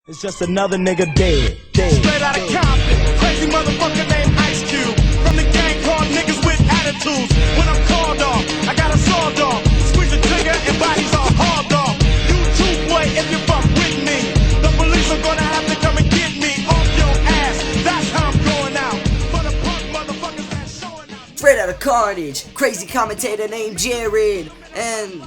It's just another nigga dead. Straight out of Compton, crazy motherfucker named Ice Cube. From the gang called niggas with attitudes. When I'm called off, I got a sawed off. Squeeze the trigger and bodies are hauled off. You too, boy, if you fuck with me. The police are gonna have to come and get me off your ass. That's how I'm going out. For the punk motherfuckers that's showing out. Straight out of Karnage, crazy commentator named Jared, and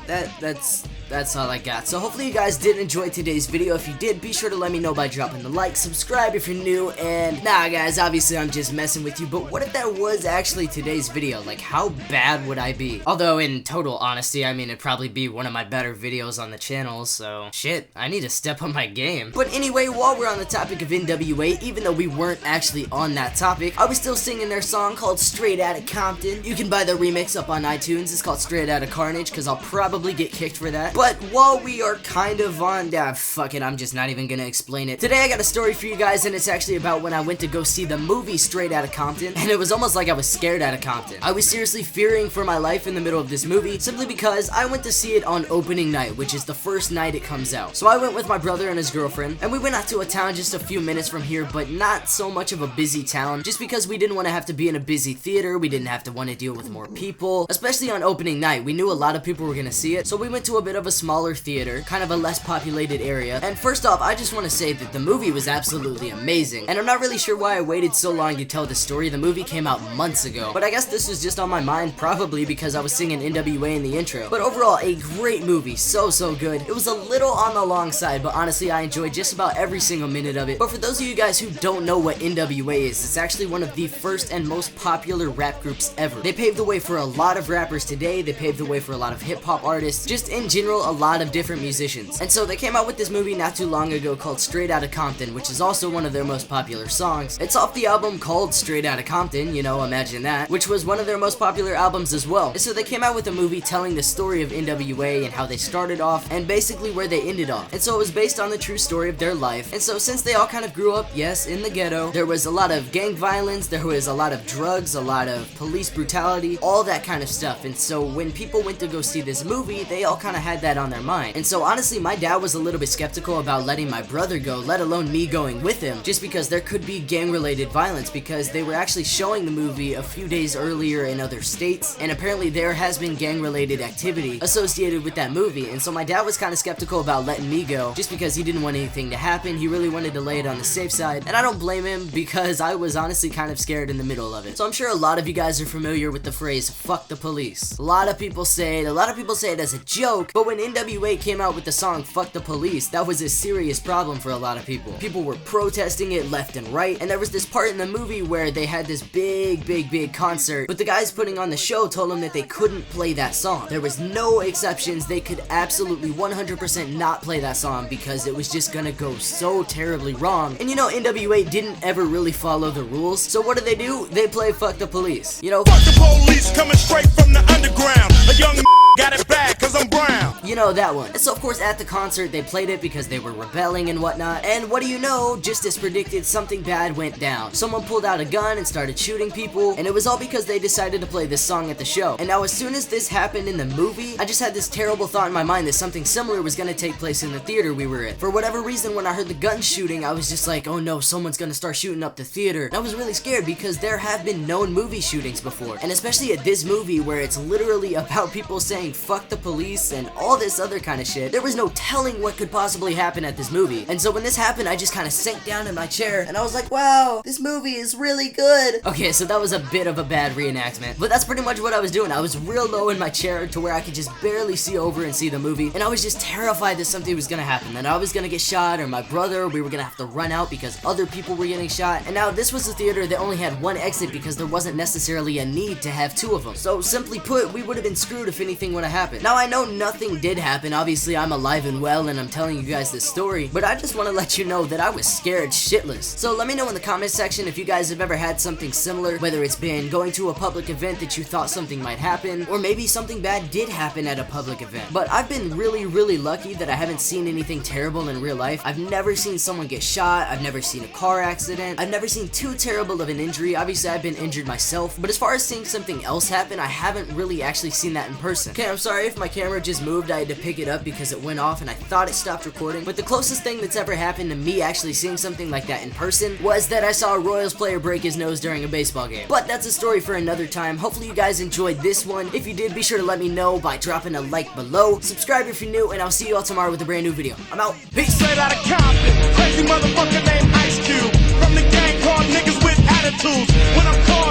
that's all I got. So hopefully you guys did enjoy today's video. If you did, be sure to let me know by dropping the like, subscribe if you're new, and nah guys, obviously I'm just messing with you, but what if that was actually today's video? Like, how bad would I be? Although in total honesty, I mean, it'd probably be one of my better videos on the channel, so shit, I need to step up my game. But anyway, while we're on the topic of N.W.A, even though we weren't actually on that topic, I was still singing their song called Straight Outta Compton. You can buy the remix up on iTunes. It's called Straight Outta Carnage, because I'll probably get kicked for that. But while we are kind of on, fuck it, I'm just not even gonna explain it. Today I got a story for you guys, and it's actually about when I went to go see the movie Straight Outta Compton, and it was almost like I was scared out of Compton. I was seriously fearing for my life in the middle of this movie, simply because I went to see it on opening night, which is the first night it comes out. So I went with my brother and his girlfriend, and we went out to a town just a few minutes from here, but not so much of a busy town, just because we didn't want to have to be in a busy theater, we didn't have to want to deal with more people, especially on opening night. We knew a lot of people were gonna see it, so we went to a bit of a smaller theater, kind of a less populated area. And first off, I just want to say that the movie was absolutely amazing, and I'm not really sure why I waited so long to tell the story. The movie came out months ago, but I guess this was just on my mind, probably because I was singing N.W.A in the intro. But overall, a great movie, so good. It was a little on the long side, but honestly I enjoyed just about every single minute of it. But for those of you guys who don't know what N.W.A is, it's actually one of the first and most popular rap groups ever. They paved the way for a lot of rappers today, they paved the way for a lot of hip-hop artists, just in general a lot of different musicians. And so they came out with this movie not too long ago called Straight Outta Compton, which is also one of their most popular songs. It's off the album called Straight Outta Compton, you know, imagine that, which was one of their most popular albums as well. And so they came out with a movie telling the story of N.W.A and how they started off and basically where they ended off. And so it was based on the true story of their life. And so since they all kind of grew up, yes, in the ghetto, there was a lot of gang violence, there was a lot of drugs, a lot of police brutality, all that kind of stuff. And so when people went to go see this movie, they all kind of had that on their mind. And so honestly, my dad was a little bit skeptical about letting my brother go, let alone me going with him, just because there could be gang-related violence, because they were actually showing the movie a few days earlier in other states, and apparently there has been gang-related activity associated with that movie. And so my dad was kind of skeptical about letting me go, just because he didn't want anything to happen. He really wanted to lay it on the safe side, and I don't blame him, because I was honestly kind of scared in the middle of it. So I'm sure a lot of you guys are familiar with the phrase, fuck the police. A lot of people say it as a joke, but when N.W.A came out with the song Fuck the Police, that was a serious problem for a lot of people. People were protesting it left and right, and there was this part in the movie where they had this big concert, but the guys putting on the show told them that they couldn't play that song. There was no exceptions. They could absolutely 100% not play that song because it was just gonna go so terribly wrong. And you know, N.W.A didn't ever really follow the rules, so what do? They play Fuck the Police. You know, Fuck the police coming straight from the underground. A young got it bad cause I'm brown. You know, that one. And so of course at the concert they played it because they were rebelling and whatnot, and what do you know, just as predicted, something bad went down. Someone pulled out a gun and started shooting people, and it was all because they decided to play this song at the show. And now as soon as this happened in the movie, I just had this terrible thought in my mind that something similar was gonna take place in the theater we were in. For whatever reason, when I heard the gun shooting, I was just like, oh no, someone's gonna start shooting up the theater. And I was really scared because there have been known movie shootings before, and especially at this movie where it's literally about people saying fuck the police and all this other kind of shit. There was no telling what could possibly happen at this movie. And so when this happened, I just kind of sank down in my chair and I was like, wow, this movie is really good. Okay, so that was a bit of a bad reenactment, but that's pretty much what I was doing. I was real low in my chair to where I could just barely see over and see the movie, and I was just terrified that something was gonna happen, that I was gonna get shot, or my brother, we were gonna have to run out because other people were getting shot. And now this was a theater that only had one exit because there wasn't necessarily a need to have two of them. So simply put, we would have been screwed if anything would have happened. Now I know nothing did happen. Obviously I'm alive and well and I'm telling you guys this story, but I just want to let you know that I was scared shitless. So let me know in the comment section if you guys have ever had something similar, whether it's been going to a public event that you thought something might happen, or maybe something bad did happen at a public event. But I've been really lucky that I haven't seen anything terrible in real life. I've never seen someone get shot, I've never seen a car accident, I've never seen too terrible of an injury. Obviously I've been injured myself, but as far as seeing something else happen, I haven't really actually seen that in person. Okay, I'm sorry if my camera just moved. I had to pick it up because it went off and I thought it stopped recording. But the closest thing that's ever happened to me actually seeing something like that in person was that I saw a Royals player break his nose during a baseball game. But that's a story for another time. Hopefully you guys enjoyed this one. If you did, be sure to let me know by dropping a like below. Subscribe if you're new, and I'll see you all tomorrow with a brand new video. I'm out. Peace. Straight out of Compton, crazy motherfucker named Ice Cube. From the gang called niggas with attitudes. When I'm called